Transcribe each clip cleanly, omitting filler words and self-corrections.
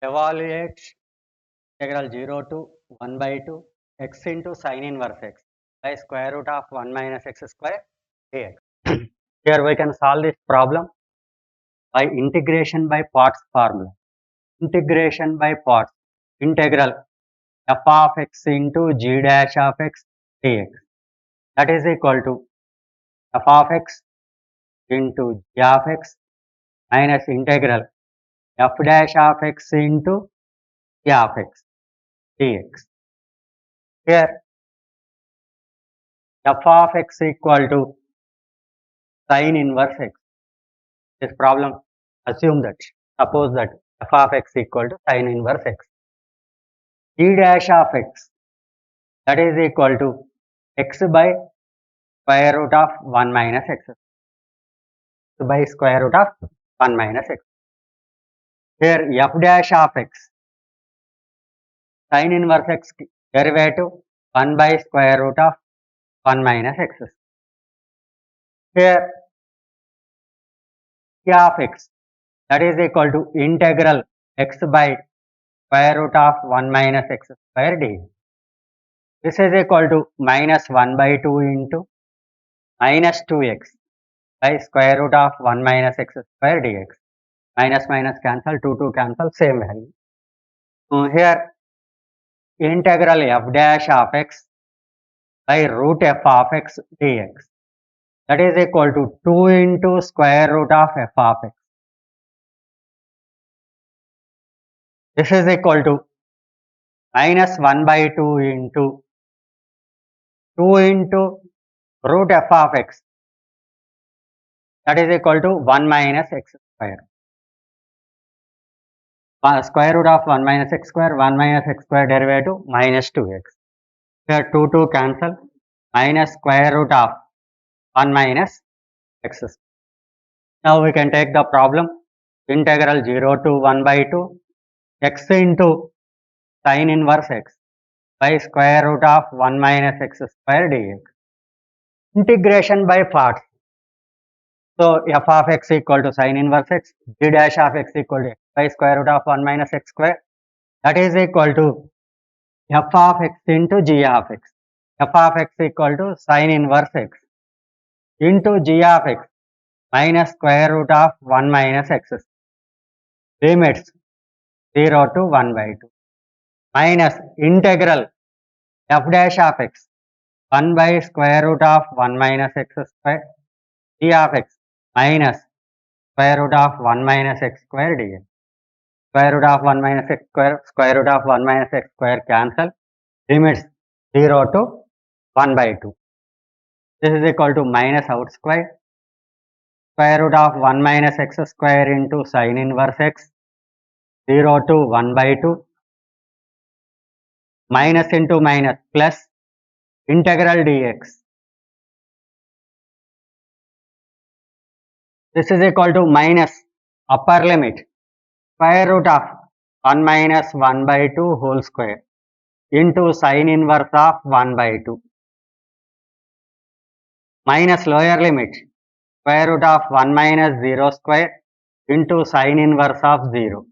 evaluate integral 0 to 1 by 2 x into sin inverse x by square root of 1 minus x square dx. Here we can solve this problem by integration by parts formula. Integration by parts. Integral f of x into g dash of x dx. That is equal to f of x into g of x minus integral f dash of x into g of x dx. Here f of x equal to sin inverse x. This problem assume that, suppose that f of x equal to sin inverse x. G dash of x, that is equal to x by square root of 1 minus x, by square root of 1 minus x. Here f dash of x, sin inverse x derivative 1 by square root of 1 minus x. Here g of x, that is equal to integral x by square root of 1 minus x square dx. This is equal to minus 1 by 2 into minus 2x by square root of 1 minus x square dx. Minus minus cancel, 2 cancel, same value. Here integral f dash of x by root f of x dx, that is equal to 2 into square root of f of x. This is equal to minus 1 by 2 into 2 into root f of x, that is equal to 1 minus x square. Square root of 1 minus x square, 1 minus x square derivative minus 2x. Here 2 cancel, minus square root of 1 minus x square. Now we can take the problem integral 0 to 1 by 2 x into sin inverse x by square root of 1 minus x square dx. Integration by parts. So f of x equal to sin inverse x, g dash of x equal to x by square root of 1 minus x square, that is equal to f of x into g of x. F of x equal to sin inverse x into g of x minus square root of 1 minus x. Limits 0 to 1 by 2 minus integral f dash of x 1 by square root of 1 minus x square g of x minus square root of 1 minus x square dx. Square root of 1 minus x square, square root of 1 minus x square cancel. Limits 0 to 1 by 2. This is equal to minus out square. Square root of 1 minus x square into sin inverse x, 0 to 1 by 2. Minus into minus plus integral dx. This is equal to minus upper limit square root of 1 minus 1 by 2 whole square into sin inverse of 1 by 2 minus lower limit square root of 1 minus 0 square into sin inverse of 0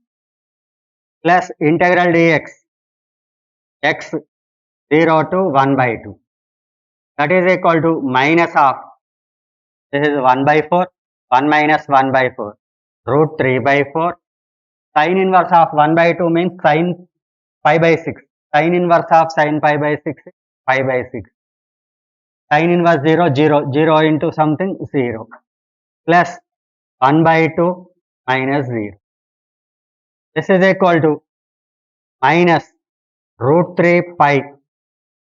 plus integral dx x 0 to 1 by 2, that is equal to minus of, this is 1 by 4, 1 minus 1 by 4 root 3 by 4. Sin inverse of 1 by 2 means sin pi by 6. Sin inverse of sin pi by 6 is pi by 6. Sin inverse 0, 0, 0 into something 0 plus 1 by 2 minus 0. This is equal to minus root 3 pi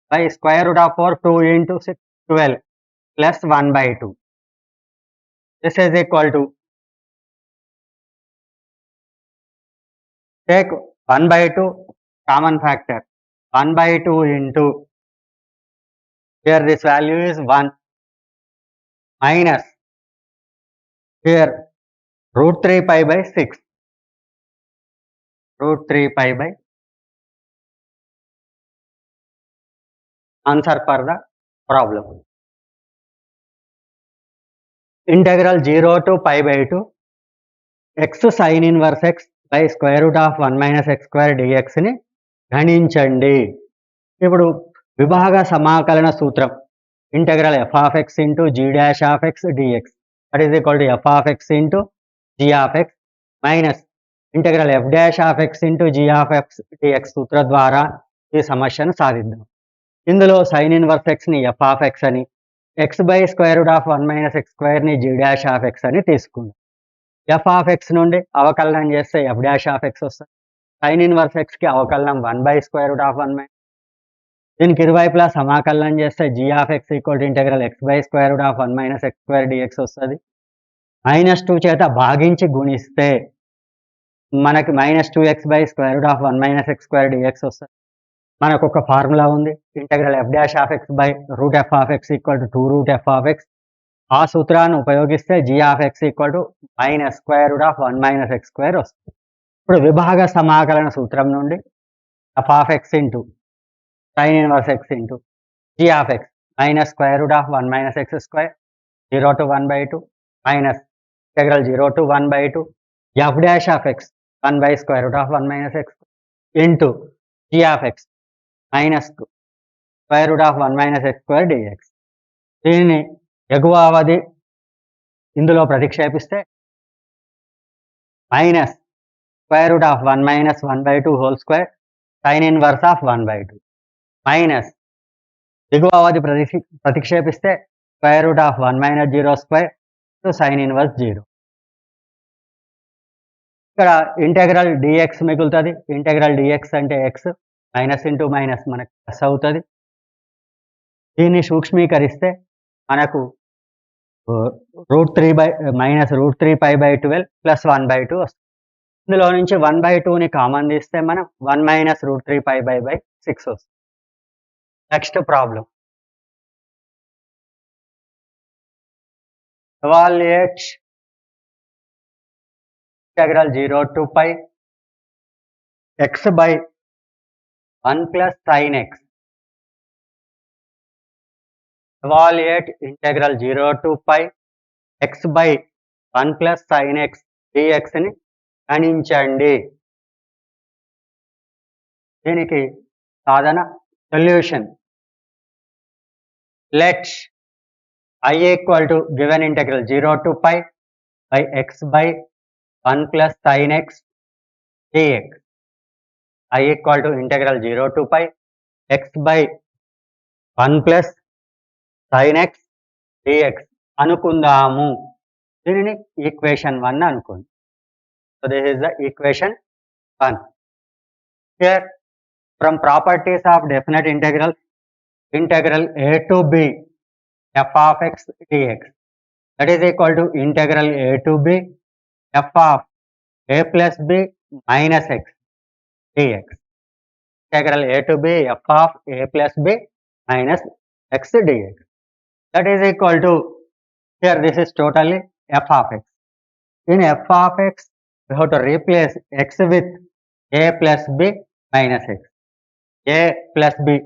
by square root of 4, 2 into 6, 12 plus 1 by 2. This is equal to, take 1 by 2 common factor, 1 by 2 into, here this value is 1 minus, here root 3 pi by 6, root 3 pi by, answer for the problem. Integral 0 to pi by 2 x sin inverse x by square root of 1 minus x square డిఎక్స్ని గణించండి. ఇప్పుడు విభాగ సమాకలన సూత్రం integral f of x into g dash of x dx that is equal to f of x into g of x minus integral f dash of x into g of x dx సూత్రం ద్వారా ఈ సమస్యను సాధిద్దాం. ఇందులో sine inverse ఎక్స్ని f of x అని, x by square root of 1 minus X స్క్వేర్ని g dash of x అని తీసుకుందాం. ఎఫ్ ఆఫ్ ఎక్స్ నుండి అవకలనం చేస్తే ఎఫ్ డాష్ ఆఫ్ ఎక్స్ వస్తుంది. సైన్ ఇన్వర్స్ ఎక్స్కి అవకలనం 1 by square root of 1 minus, దీనికి ఇరువైపులా సమాకలనం చేస్తే g of x equal to integral x by square root of 1 minus x square dx వస్తుంది. -2 చేత భాగించి గుణిస్తే మనకి -2x by square root of 1 minus x square dx వస్తుంది. మనకు ఒక ఫార్ములా ఉంది, integral f dash of x by root f of x equal to 2 root f of x. ఆ సూత్రాన్ని ఉపయోగిస్తే g of x equal to minus square root of 1 minus x square వస్తుంది. ఇప్పుడు విభాగ సమాకలన సూత్రం నుండి f of x into sine inverse x into g of x minus square root of 1 minus x square 0 to 1 by 2 minus integral 0 to 1 by 2 f dash of x 1 by square root of 1 minus x into g of x minus square root of 1 minus x square dx. దీనిని ఎగువ అవధి ఇందులో ప్రతిక్షేపిస్తే minus square root of 1 minus 1 by 2 whole square sine inverse of 1 by 2 minus దిగువ అవధి ప్రతిక్షేపిస్తే square root of 1 minus 0 square to sine inverse 0. ఇక్కడ integral dx మిగులుతుంది. ఇంటెగ్రల్ డిఎక్స్ అంటే ఎక్స్, మైనస్ ఇంటూ మైనస్ మనకు ప్లస్ అవుతుంది. దీన్ని సూక్ష్మీకరిస్తే మనకు √3 by minus √3 π by 12 plus 1 by 2 వస్తుంది. ఇందులో నుంచి 1 బై 2ని కామన్ తీస్తే మనం 1 మైనస్ √3 π బై 6 వస్తుంది. Next problem, evaluate integral 0 to pi x by 1 plus sin x. Evaluate integral 0 to pi x by 1 plus sin x dx ని గణించండి. దీనికి సాధన solution, let I equal to given integral 0 to pi by x by 1 plus sin x dx. I equal to integral 0 to pi x by 1 plus sin x dx అనుకుందాము. దీనిని equation 1 అనుకోండి. So this is the equation 1. Here from properties of definite integral, integral a to b f of x dx that is equal to integral a to b f of a plus b minus x dx. Integral a to b f of a plus b minus x dx that is equal to, here this is totally f of x. In f of x we have to replace x with a plus b minus x. A plus b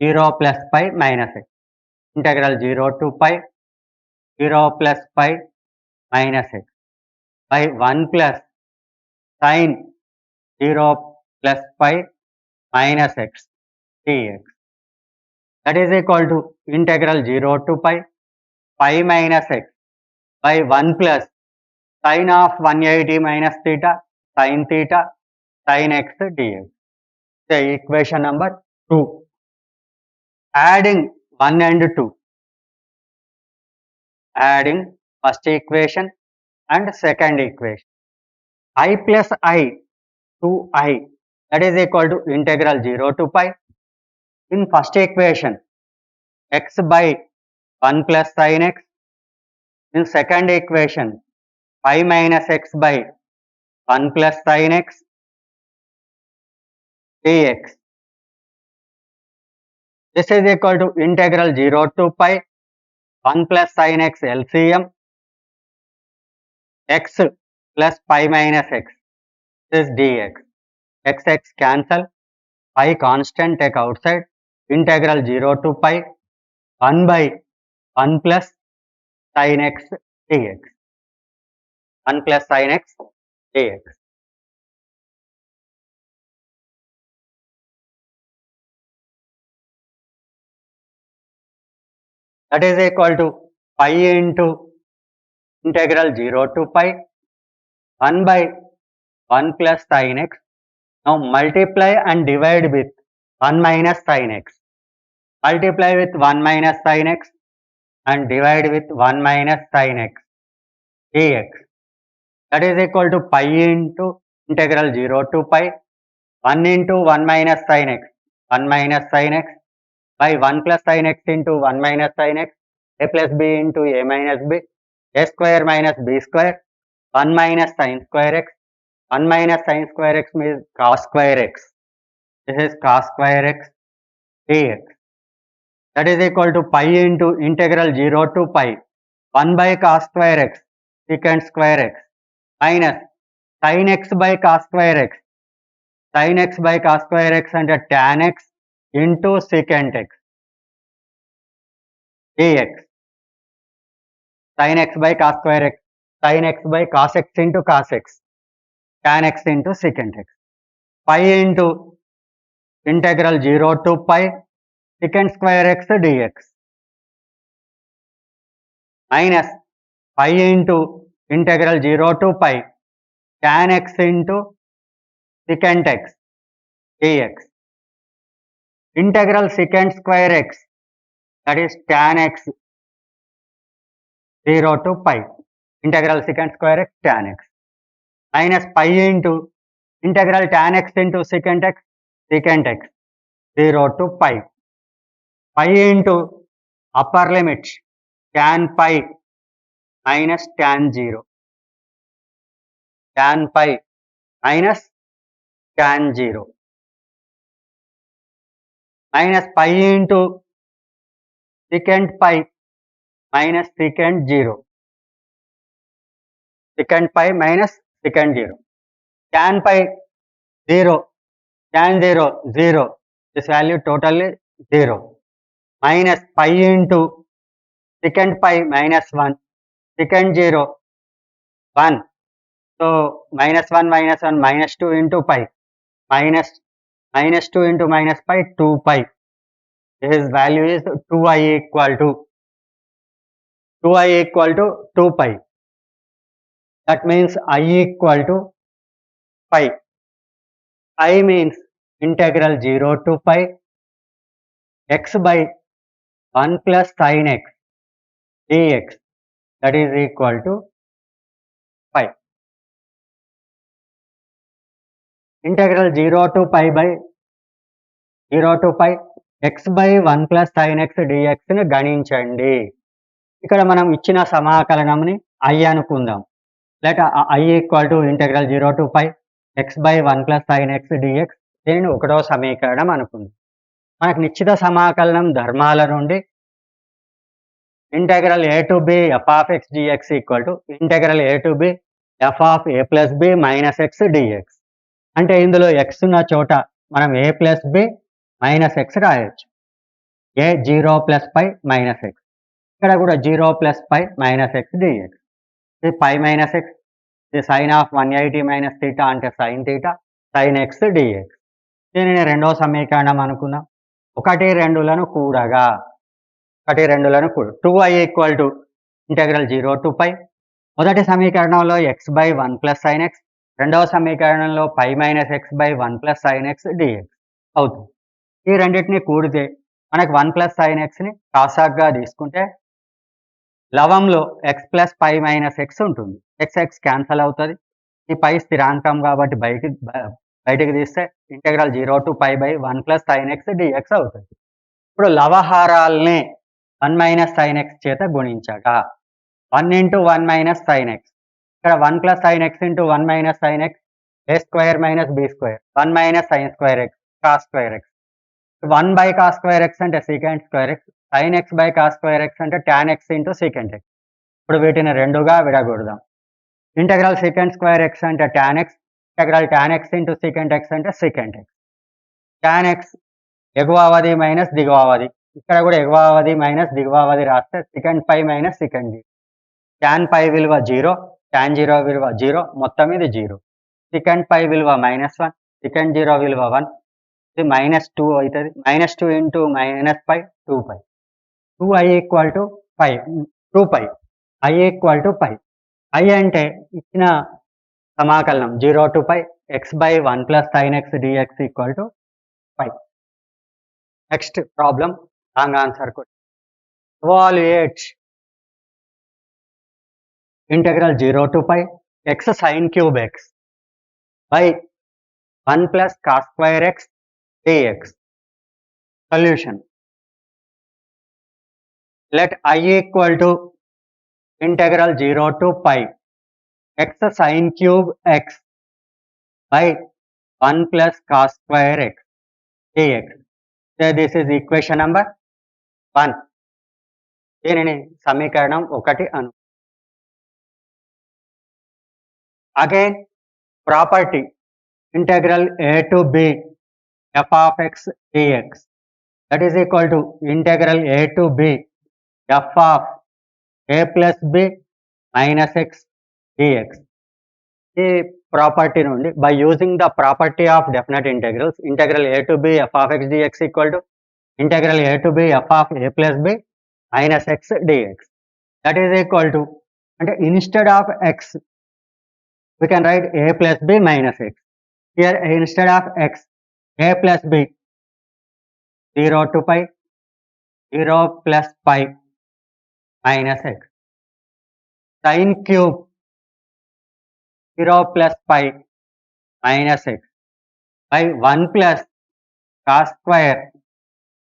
0 plus pi minus x. Integral 0 to pi 0 plus pi minus x by 1 plus sin 0 plus pi minus x dx. That is equal to integral 0 to pi pi minus x by 1 plus sin of 180 minus theta sin theta sin x dx. The equation number 2. Adding 1 and 2. Adding first equation and second equation. I plus I 2i that is equal to integral 0 to pi. In first equation x by 1 plus sin x. In second equation pi minus x by 1 plus sin x dx. This is equal to integral 0 to pi 1 plus sin x LCM x plus pi minus x. This is dx. X cancel, pi constant take outside. Integral 0 to pi 1 by 1 plus sin x dx. 1 plus sin x dx. that is equal to pi into integral 0 to pi 1 by 1 plus sin x. Now multiply and divide with 1 minus sin x. Multiply with 1 minus sin x and divide with 1 minus sin x dx. That is equal to pi into integral 0 to pi 1 into 1 minus sin x, 1 minus sin x by 1 plus sin x into 1 minus sin x, a plus b into a minus b, a square minus b square, 1 minus sin square x, 1 minus sin square x means cos square x. This is cos square x dx. That is equal to pi into integral 0 to pi 1 by cos square x secant square x minus sin x by cos square x. Sin x by cos square x అంటే tan x into secant x dx. Sin x by cos square x, sin x by cos x into cos x, tan x into secant x. Pi into integral 0 to pi secant square x dx minus pi into integral 0 to pi tan x into secant x dx. Integral secant square x, that is tan x 0 to pi, integral secant square x tan x minus pi into integral tan x into secant x 0 to pi. Pi into upper limit tan pi minus tan 0, tan pi minus tan 0 minus pi into secant pi minus secant 0, secant pi minus secant 0, tan pi 0, tan 0 0, this value totally 0 minus pi into secant pi minus 1, secant 0 1, so minus 1 minus 2 into pi minus 2 into minus pi 2 pi. His value is 2i equal to 2 pi. That means I equal to pi. I means integral 0 to pi x by 1 plus sin x dx, that is equal to pi. Integral 0 to pi by 0 to pi x by 1 plus sin x dx ని గణించండి. ఇక్కడ మనం ఇచ్చిన సమాకలనంని I అనుకుందాం. Let I equal to integral 0 to pi x by 1 plus sin x dx, దీనిని ఒకటో సమీకరణం అనుకుందాం. మనకు నిశ్చిత సమాకలనం ధర్మాల నుండి integral a to b f of x dx equal to integral a to b f of a plus b minus x dx. అంటే ఇందులో x ఉన్న చోట మనం a plus b minus x రాయొచ్చు. a 0 plus pi minus x, ఇక్కడ కూడా 0 plus pi minus x dx. ఇది pi minus x, ఇది sin of 180 minus theta అంటే sin theta sin x dx. దీనిని రెండో సమీకరణం అనుకుందాం. 1 2లను కూడగా 2i equal to integral 0 to pi, మొదటి సమీకరణంలో x by 1 plus sin x, రెండవ సమీకరణంలో pi minus x by 1 plus sin x dx అవుతుంది. ఈ రెండింటిని కూడితే మనకు 1 plus sin x ని కాసాగ్గా తీసుకుంటే లవంలో x plus pi minus x ఉంటుంది. x క్యాన్సల్ అవుతుంది. ఈ పై స్థిరాంకం కాబట్టి బయటికి తీస్తే integral 0 to pi by 1 plus sin x dx అవుతుంది. ఇప్పుడు లవహారాల్ని 1 minus sin x చేత గుణించగా 1 into 1 minus sin x, ఇక్కడ 1 plus sin x into 1 minus sin x, a square minus b square, 1 minus sin square x cos square x, 1 by cos square x అంటే secant square x, sin x by cos square x అంటే tan x into secant x. ఇప్పుడు వీటిని రెండుగా విడగొడదాం. Integral secant square x అంటే tan x, integral tan x into secant x అంటే secant x. tan x ఎగువ అవధి minus దిగువ అవధి, ఇక్కడ కూడా ఎగువ అవధి మైనస్ దిగువ అవధి రాస్తే secant pi minus secant 0, tan pi విలువ 0, tan 0 విలువ 0, మొత్తం ఇది 0. secant pi విలువ -1, secant 0 విలువ 1, ఇది -2 అవుతుంది. -2 into -pi 2 pi. 2i equal to pi 2 pi i equal to pi i అంటే ఇచ్చిన సమాకలనం 0 to pi x by 1 plus sin x dx equal to pi. Next problem wrong answer question. Evaluate integral 0 to pi x sin cube x by 1 plus cos square x dx. Solution. Let I equal to integral 0 to pi x sin cube x by 1 plus cos square x dx. So this is equation number 1. దీనిని సమీకరణం 1 అను. Again property integral a to b f of x dx, that is equal to integral a to b f of a plus b minus x dx. ఈ property నుండి by using the property of definite integrals, integral a to b f of x dx equal to integral a to b f of a plus b minus x dx, that is equal to, అంటే instead of x we can write a plus b minus x. Here instead of x, a plus b 0 to pi 0 plus pi minus x sin cube 0 plus pi minus x by 1 plus cos square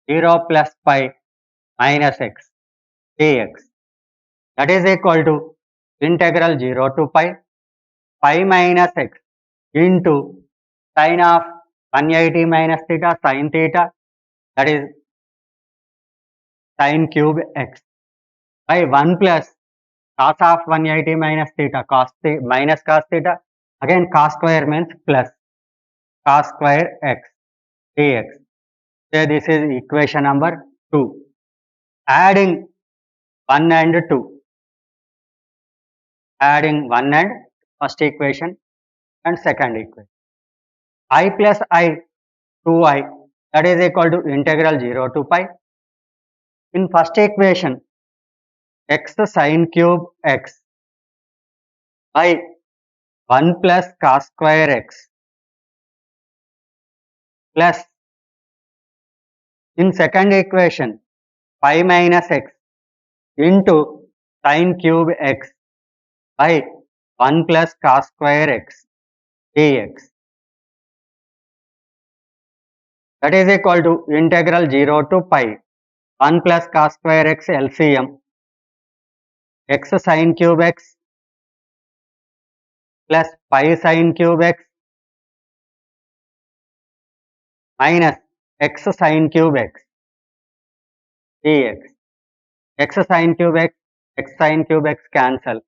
0 plus pi minus x dx, that is equal to integral 0 to pi minus x into sin of 180 minus theta sin theta, that is sin cube x by 1 plus cos of 180 minus theta minus cos theta, again cos square means plus cos square x dx. So this is equation number 2. Adding 1 and 2, adding 1 and first equation and second equation, I plus I 2i, that is equal to integral 0 to pi. In first equation x sin cube x by 1 plus cos square x plus in second equation pi minus x into sin cube x by 1 plus cos square x dx, that is equal to integral 0 to pi 1 plus cos square x LCM x sin cube x plus pi sin cube x minus x sin cube x dx. X sin cube x, x sin cube x cancel.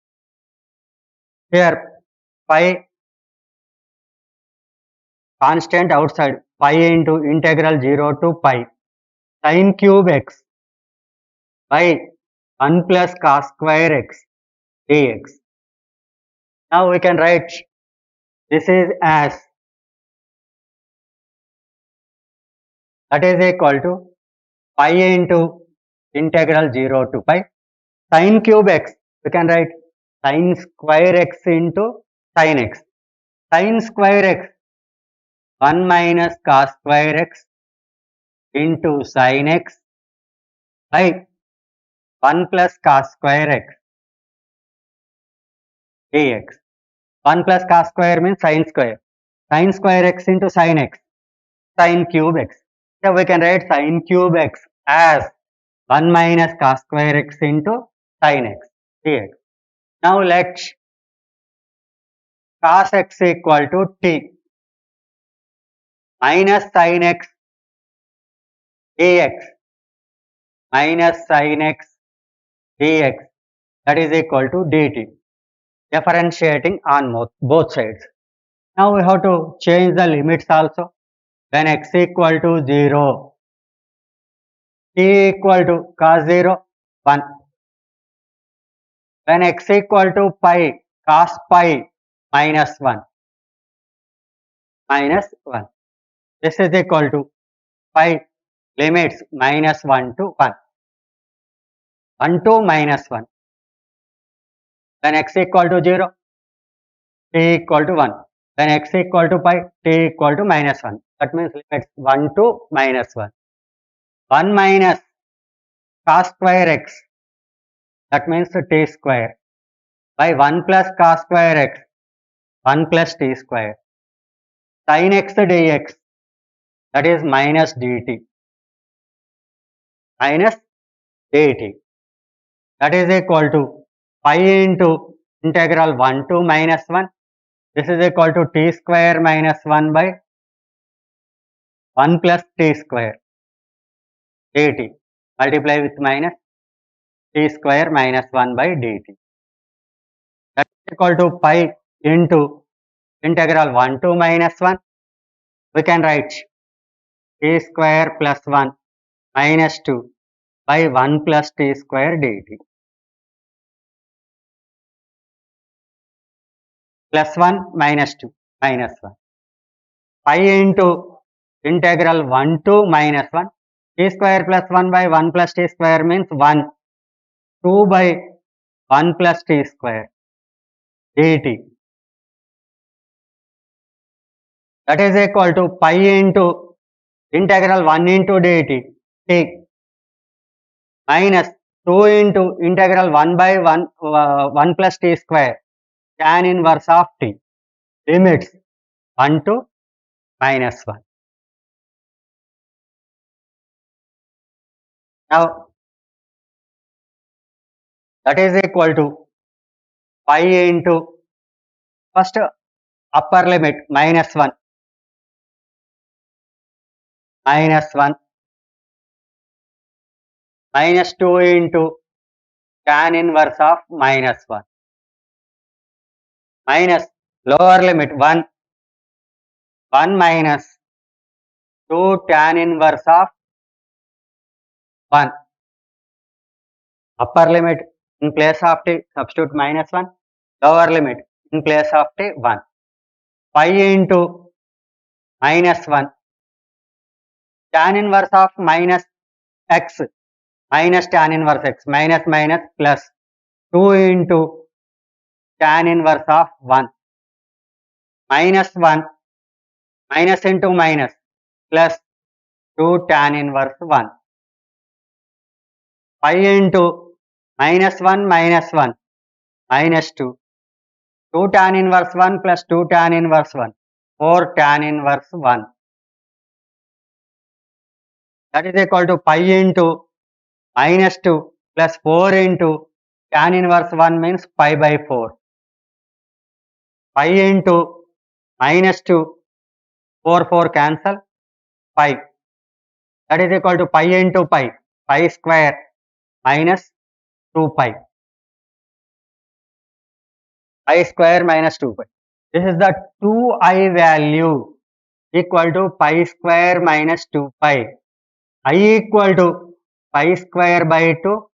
Here pi constant outside, pi into integral 0 to pi sin cube x by 1 plus cos square x dx. Now we can write this is as, that is equal to pi into integral 0 to pi sin cube x, we can write sin square x into sin x, sin square x 1 minus cos square x into sin x by 1 plus cos square x dx. 1 plus cos square means sin square x into sin x, sin cube x. So we can write sin cube x as 1 minus cos square x into sin x dx. Now let cos x equal to t minus sin x dx minus sin x dx, that is equal to dt, differentiating on both sides. Now we have to change the limits also. When x equal to 0, t equal to cos 0 1. When x equal to pi, cos pi minus 1 minus 1. This is equal to pi limits minus 1 to 1. 1 to minus 1. When x equal to 0, t equal to 1. When x equal to pi, t equal to minus 1. That means limits 1 to minus 1. 1 minus cos square x, that means t square, by 1 plus cos square x, 1 plus t square. Sin x dx, that is minus dt. Minus dt. That is equal to pi into integral 1 to minus 1. This is equal to t square minus 1 by 1 plus t square dt. Multiply with minus t square minus 1 by dt. That is equal to pi into integral 1 to minus 1. We can write t square plus 1 minus 2 by 1 plus t square dt. Plus 1 minus 2 minus 1. Pi into integral 1 to minus 1. T square plus 1 by 1 plus t square means 1. 2 by 1 plus t square dt. That is equal to pi into integral 1 into dt t minus 2 into integral 1 by 1 plus t square tan inverse of t. Limits 1 to minus 1. Now that is equal to pi into first upper limit minus 1 minus 2 into tan inverse of minus 1 minus lower limit 1 minus 2 tan inverse of 1. Upper limit in place of t substitute minus 1, lower limit in place of t 1. Pi into minus 1 tan inverse of minus x minus tan inverse x minus minus plus 2 into tan inverse of 1 minus 1 minus into minus plus 2 tan inverse 1. Pi into minus 1 minus 1 minus 2 2 tan inverse 1 plus 2 tan inverse 1 4 tan inverse 1. That is equal to pi into minus 2 plus 4 into tan inverse 1 means pi by 4. Pi into minus 2 4 cancel pi. That is equal to pi into pi square minus 2 pi. I square minus 2 pi. This is the 2I value equal to pi square minus 2 pi. I equal to pi square by 2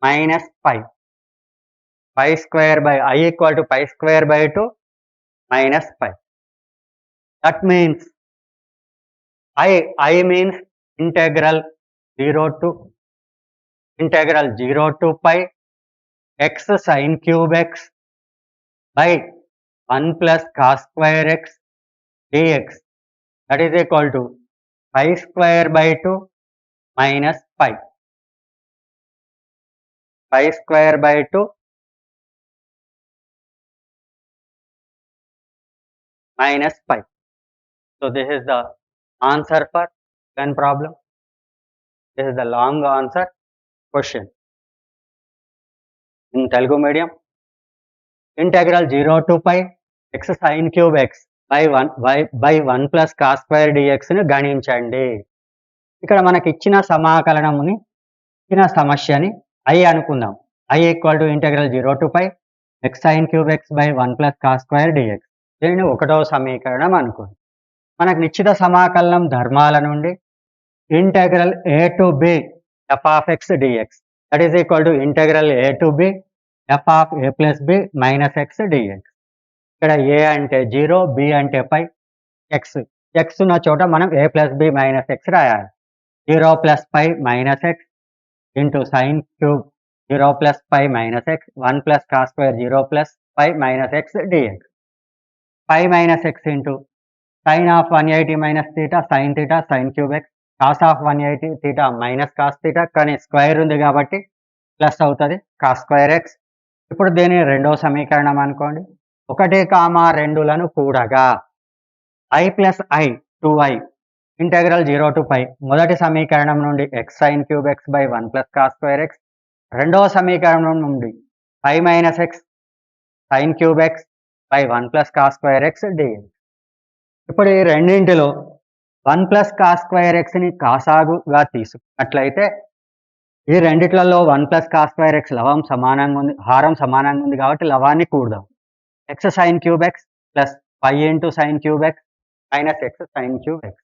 minus pi. Pi square by I equal to pi square by 2 minus pi. That means I means integral 0 to pi x sin cube x by 1 plus cos square x dx. That is equal to pi square by 2 minus pi. Pi square by 2 minus pi. So this is the answer for one problem. This is the long answer question. In Telugu medium, integral 0 to pi x sin cube x by 1 plus cos square dx ను గణించండి. ఇక్కడ మనకి ఇచ్చిన సమాకలనముని ఇచ్చిన సమస్యని I అనుకుందాం. I equal to integral 0 to pi x sin cube x by 1 plus cos square dx. దీనిని ఒకటవ సమీకరణం అనుకోండి. మనకు నిశ్చిత సమాకలనం ధర్మాల నుండి integral a to b f of x dx. That is equal to integral a to b f of a plus b minus x dx. ఇక్కడ a అంటే 0, b అంటే పై, x ఉన్న చోట మనం a plus b minus x రాయాలి. 0 plus pi minus x into sin cube 0 plus pi minus x 1 plus cos square 0 plus pi minus x dx pi minus x into sine of 180 minus theta sine theta sine cube x cos of 180 theta minus cos theta కానీ square ఉంది కాబట్టి plus అవుతుంది cos square X. ఇప్పుడు దీని రెండో సమీకరణం అనుకోండి. 1, 2లను కూడగా I plus I 2i integral 0 to pi మొదటి సమీకరణం నుండి x sine cube x by 1 plus cos square x రెండవ సమీకరణం నుండి pi minus x sine cube x by 1 plus cos square x dx. ఇప్పుడు ఈ రెండింటిలో 1 ప్లస్ కాస్ స్క్వేర్ ఎక్స్ని కాసాగుగా తీసుకున్నట్లయితే ఈ రెండిట్లలో 1 ప్లస్ కాస్ స్క్వేర్ ఎక్స్ లవం సమానంగా ఉంది, హారం సమానంగా ఉంది కాబట్టి లవాన్ని కూడదాం. X sine cube x plus pi into sine cube x minus x sine cube x.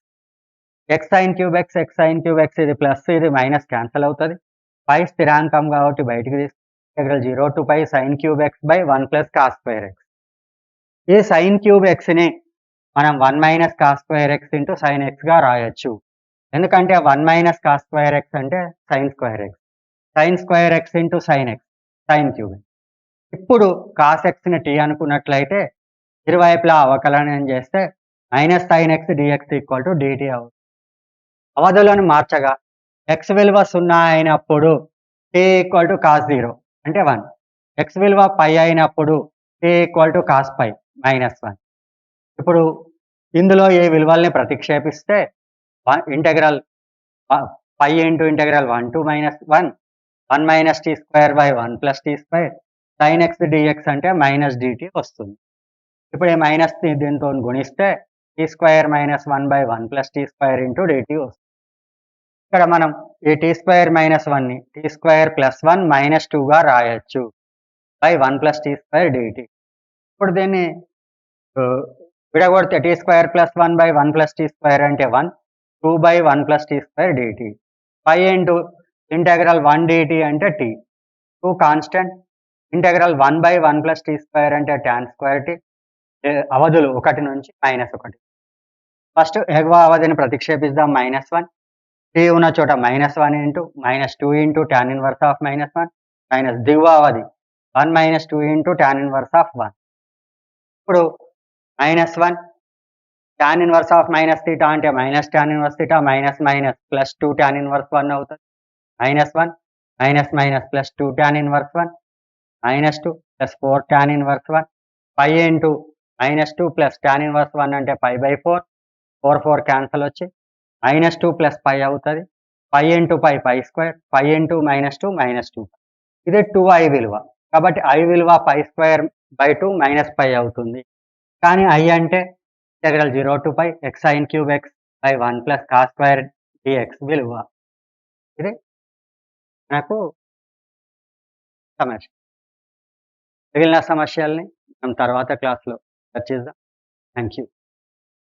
X sine cube x ఇది ప్లస్ ఇది మైనస్ క్యాన్సల్ అవుతుంది. పై స్థిరాంకం కాబట్టి బయటికి integral 0 to pi sine cube x by 1 plus cos square x. ఈ sine cube ఎక్స్ని మనం 1 minus cos square x into sine ఎక్స్గా రాయొచ్చు. ఎందుకంటే 1 మైనస్ కాస్ స్క్వేర్ ఎక్స్ అంటే sine square x, sine square x into sign X sine cube x. ఇప్పుడు cos ఎక్స్ని t అనుకున్నట్లయితే ఇరువైపులా అవకలనం చేస్తే minus sine x dx equal to dt అవుతుంది. అవధులను మార్చగా ఎక్స్ విలువ 0 అయినప్పుడు టీ ఈక్వల్ టు కాస్ 0 అంటే 1, ఎక్స్ విలువ పై అయినప్పుడు t equal to cos pi minus 1. ఇప్పుడు ఇందులో ఈ విలువల్ని ప్రతిక్షేపిస్తే integral pi into integral 1 to minus 1 minus t square by 1 plus t square sine x dx అంటే మైనస్ డిటి వస్తుంది. ఇప్పుడు ఈ మైనస్ దీంతో గుణిస్తే t square minus 1 by 1 plus t square into dt వస్తుంది. ఇక్కడ మనం ఈ టీ స్క్వేర్ మైనస్ 1ని టీ స్క్వేర్ ప్లస్ 1 మైనస్ 2గా రాయొచ్చు by 1 plus t square dt. ఇప్పుడు దీన్ని విడగొడితే t square plus 1 by 1 plus t square అంటే 1, 2 by 1 plus t square dt. Pi into integral 1 dt అంటే t, 2 constant, integral 1 by 1 plus t square అంటే tan square t. అవధులు 1 నుంచి -1. First ఎగువ అవధిని ప్రతిక్షేపిద్దాం -1, tea ఉన్న చోట -1 into -2 into tan inverse of -1 minus దిగువ అవధి 1 - 2 ఇంటూ టాన్ ఇన్వర్స్ ఆఫ్ 1. ఇప్పుడు -1 tan inverse of minus theta అంటే minus tan inverse theta minus minus plus 2 tan inverse 1 అవుతుంది. -1 minus minus plus 2 tan inverse 1 -2 plus 4 tan inverse 1 pi into -2 plus tan inverse 1 అంటే pi by 4, 4 cancel వచ్చి -2 plus pi అవుతుంది. Pi into pi square, pi into -2 -2. ఇది 2i విలువ కాబట్టి i విలువ pi square by 2 minus pi అవుతుంది. కానీ i అంటే integral 0 to pi x sine cube x by 1 plus cos square dx విలువ. ఇది మనకు సమస్య. మిగిలిన సమస్యల్ని మనం తర్వాత క్లాస్లో చర్చిద్దాం. Thank you.